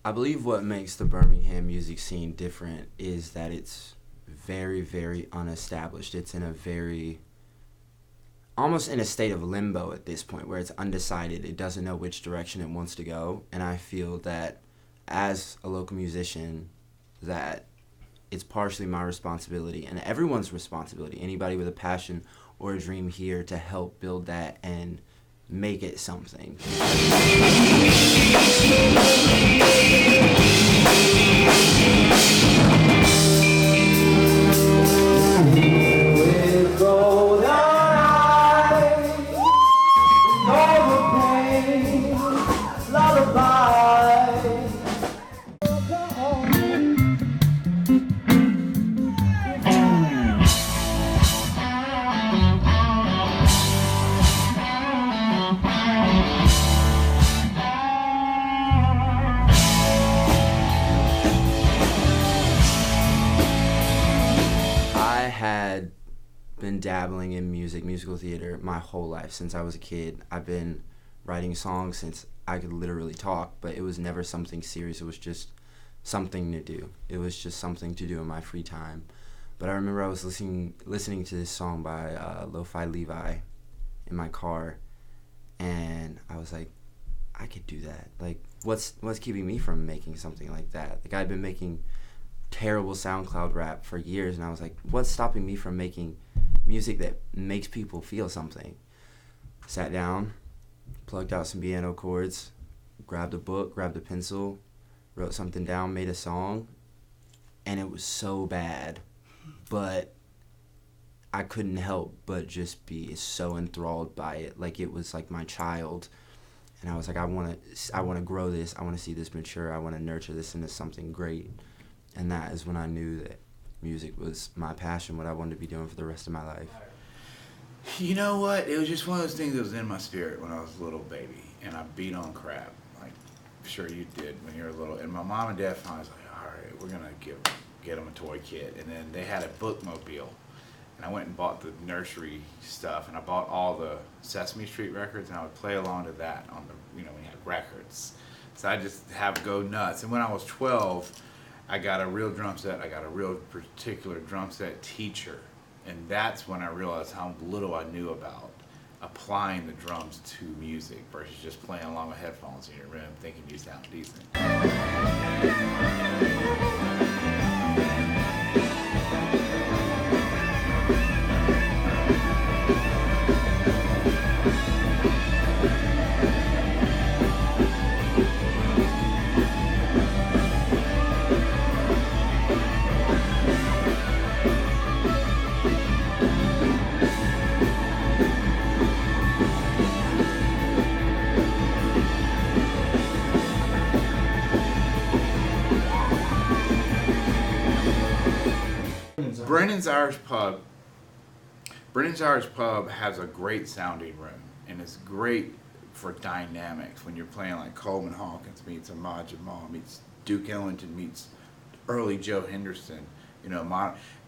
I believe what makes the Birmingham music scene different is that it's very, very unestablished. It's in a very, almost in a state of limbo at this point where it's undecided. It doesn't know which direction it wants to go. And I feel that as a local musician, that it's partially my responsibility and everyone's responsibility, anybody with a passion or a dream here, to help build that and make it something. With golden eyes, all the pain, lullaby. I had been dabbling in musical theater my whole life since I was a kid. I've been writing songs since I could literally talk, but it was never something serious. It was just something to do. It was just something to do in my free time. But I remember I was listening to this song by Lo-Fi Levi in my car, and I was like, I could do that. Like, what's keeping me from making something like that? Like, I'd been making terrible SoundCloud rap for years, and I was like, what's stopping me from making music that makes people feel something? Sat down, plugged out some piano chords, grabbed a book, grabbed a pencil, wrote something down, made a song, and it was so bad, but I couldn't help but just be so enthralled by it. Like, it was like my child, and I was like, I want to grow this. I want to see this mature. I want to nurture this into something great. And that is when I knew that music was my passion, what I wanted to be doing for the rest of my life. You know what? It was just one of those things that was in my spirit when I was a little baby, and I beat on crap, like sure you did when you were little. And my mom and dad finally was like, all right, we're gonna get them a toy kit. And then they had a bookmobile, and I went and bought the nursery stuff, and I bought all the Sesame Street records, and I would play along to that on the, when you had records. So I just have go nuts. And when I was 12, I got a real drum set. I got a real particular drum set teacher. And that's when I realized how little I knew about applying the drums to music versus just playing along with headphones in your room thinking you sound decent. Brennan's Irish Pub has a great sounding room, and it's great for dynamics when you're playing like Coleman Hawkins meets Ahmad Jamal meets Duke Ellington meets early Joe Henderson.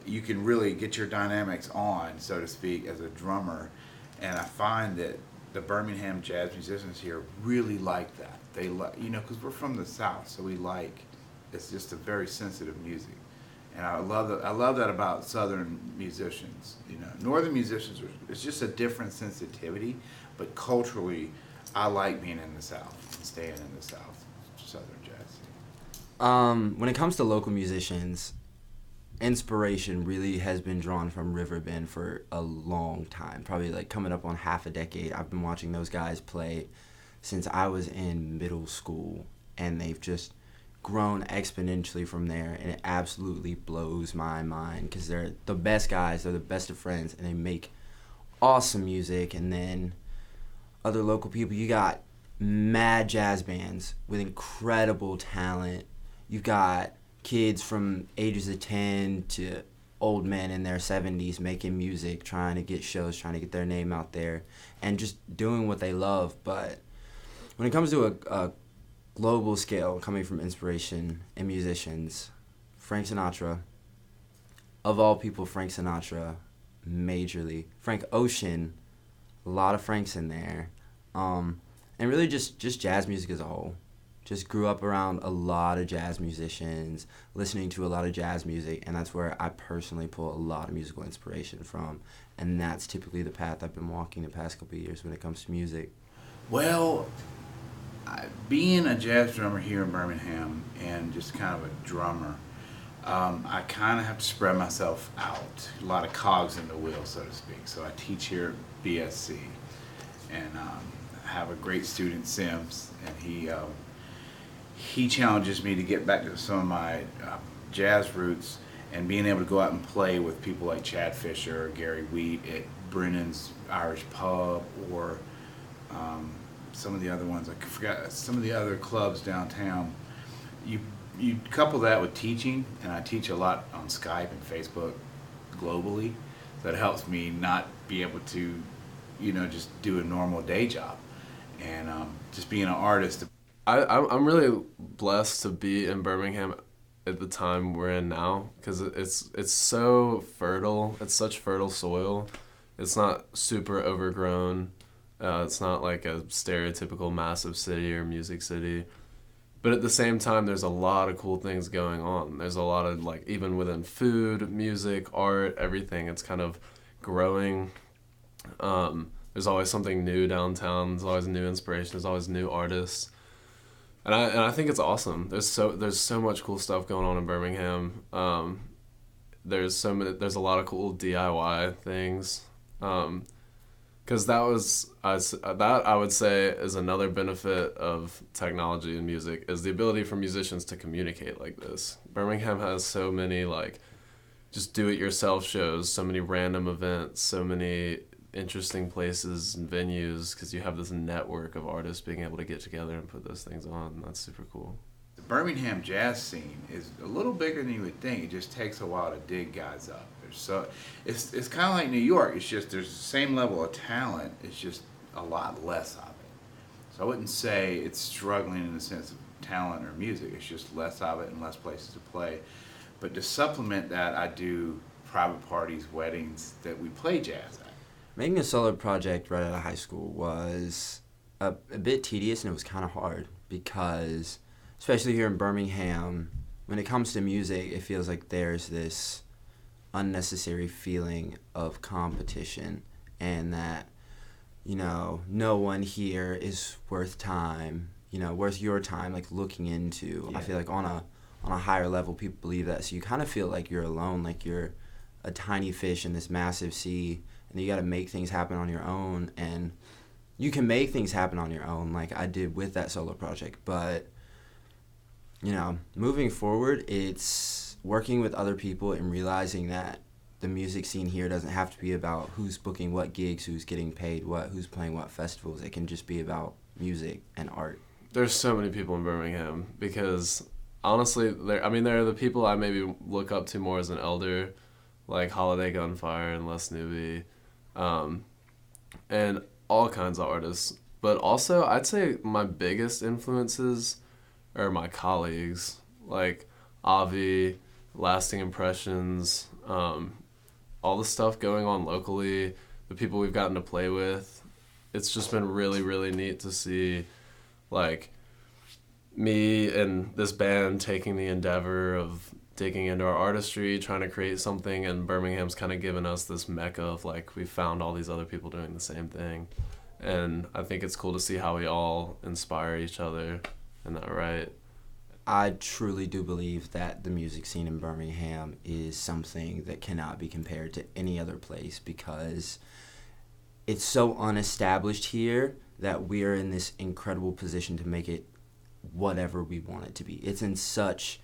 You can really get your dynamics on, so to speak, as a drummer. And I find that the Birmingham jazz musicians here really like that. They like, because we're from the South, so it's just a very sensitive music. And I love that about Southern musicians. Northern musicians it's just a different sensitivity, but culturally, I like being in the South and staying in the South, Southern jazz. When it comes to local musicians, inspiration really has been drawn from Riverbend for a long time, probably like coming up on half a decade. I've been watching those guys play since I was in middle school, and they've just grown exponentially from there, and it absolutely blows my mind because they're the best guys, they're the best of friends, and they make awesome music. And then other local people, you got mad jazz bands with incredible talent. You got kids from ages of 10 to old men in their 70s making music, trying to get shows, trying to get their name out there, and just doing what they love. But when it comes to a global scale, coming from inspiration and musicians, Frank Sinatra, of all people, Frank Sinatra, majorly. Frank Ocean, a lot of Franks in there. And really just jazz music as a whole. just grew up around a lot of jazz musicians, listening to a lot of jazz music, and that's where I personally pull a lot of musical inspiration from. And that's typically the path I've been walking the past couple of years when it comes to music. Well, being a jazz drummer here in Birmingham and just kind of a drummer, I kind of have to spread myself out. A lot of cogs in the wheel, so to speak. So I teach here at BSC, and have a great student, Sims, and he challenges me to get back to some of my jazz roots and being able to go out and play with people like Chad Fisher or Gary Wheat at Brennan's Irish Pub, or some of the other ones. I forgot some of the other clubs downtown. You couple that with teaching, and I teach a lot on Skype and Facebook globally. So it helps me not be able to, just do a normal day job, and just being an artist. I'm really blessed to be in Birmingham at the time we're in now, because it's so fertile. It's such fertile soil. It's not super overgrown. It's not like a stereotypical massive city or music city. But at the same time, there's a lot of cool things going on. There's a lot of, even within food, music, art, everything, it's kind of growing. There's always something new downtown. There's always new inspiration. There's always new artists. And I think it's awesome. There's so much cool stuff going on in Birmingham. There's a lot of cool DIY things. Because that I would say is another benefit of technology and music, is the ability for musicians to communicate like this. Birmingham has so many just do-it-yourself shows, so many random events, so many interesting places and venues, because you have this network of artists being able to get together and put those things on, and that's super cool. The Birmingham jazz scene is a little bigger than you would think. It just takes a while to dig guys up. It's kind of like New York. It's just there's the same level of talent. It's just a lot less of it. So I wouldn't say it's struggling in the sense of talent or music. It's just less of it and less places to play. But to supplement that, I do private parties, weddings that we play jazz at. Making a solo project right out of high school was a bit tedious, and it was kind of hard because, especially here in Birmingham, when it comes to music, it feels like there's this unnecessary feeling of competition, and that, no one here is worth your time, looking into. Yeah. I feel like on a higher level, people believe that, so you kind of feel like you're alone, like you're a tiny fish in this massive sea, and you got to make things happen on your own. And you can make things happen on your own, like I did with that solo project, but moving forward, it's working with other people and realizing that the music scene here doesn't have to be about who's booking what gigs, who's getting paid what, who's playing what festivals. It can just be about music and art. There's so many people in Birmingham, because honestly, there are the people I maybe look up to more as an elder, like Holiday Gunfire and Les Newby, and all kinds of artists. But also, I'd say my biggest influences are my colleagues, like Avi, Lasting Impressions, all the stuff going on locally, the people we've gotten to play with. It's just been really, really neat to see, me and this band taking the endeavor of digging into our artistry, trying to create something, and Birmingham's kind of given us this mecca of, we found all these other people doing the same thing. And I think it's cool to see how we all inspire each other. Isn't that right? I truly do believe that the music scene in Birmingham is something that cannot be compared to any other place, because it's so unestablished here that we're in this incredible position to make it whatever we want it to be. It's in such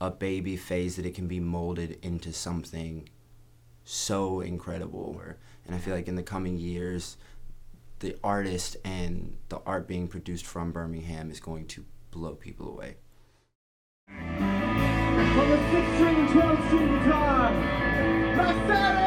a baby phase that it can be molded into something so incredible. And I feel like in the coming years, the artist and the art being produced from Birmingham is going to blow people away. From the 6-string, 12-string guitar, Marcelo!